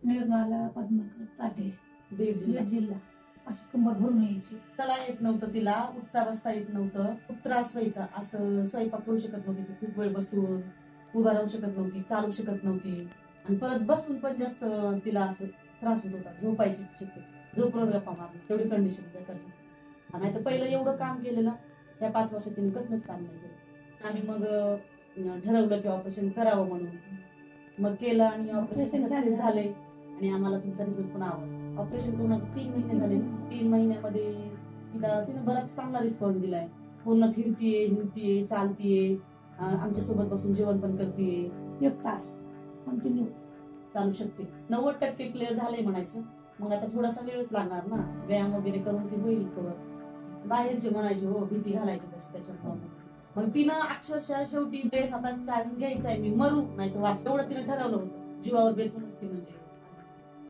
निर्मला पद्माकर पाटे, बीड जिल्हा. जिल्हा. असं कंबर भरून यायची. चला येत नव्हतं तिला, उठता बसता येत नव्हतं, खूप त्रास व्हायचा. असं स्वयंपाक करू शकत नव्हती, खूप वेळ बसून उभा राहू शकत नव्हती, चालू शकत नव्हती. आणि परत बसून पण जास्त तिला असं त्रास होत होता. झोपायची शक्य, झोपूनच गप्पा मारली, तेवढी कंडिशन बेकारची. आणि आता पहिलं एवढं काम केलेलं, या 5 वर्षात तिने कसलंच काम नाही केलं. आम्ही मग ठरवलं की ऑपरेशन करावं म्हणून. मग केलं आणि ऑपरेशन सक्सेस झाले आणि आम्हाला तुमचा रिझल्ट पण आवडला. ऑपरेशन करून आता 3 महिने झाले. 3 महिन्यामध्ये तिने बराच चांगला रिस्पॉन्स दिलाय. पूर्ण फिरतीये, हिंडतीये, चालतीये, आमच्या सोबत बसून जेवण पण करतीये. 1 तास कंटिन्यू चालू शकते. 90% क्लिअर झालंय म्हणायचं. मग आता थोडासा वेळच लागणार ना, व्यायाम वगैरे करून ती होईल कवर. बाहेरचे म्हणायचे हो भीती घालायची तशी त्याच्यामुळे. मग तिनं अक्षरशः शेवटी ड्रेस आता चान्स घ्यायचाय, मी मरू नाही तर वाच, एवढं तिने ठरवलं होतं. जीवावर बेतून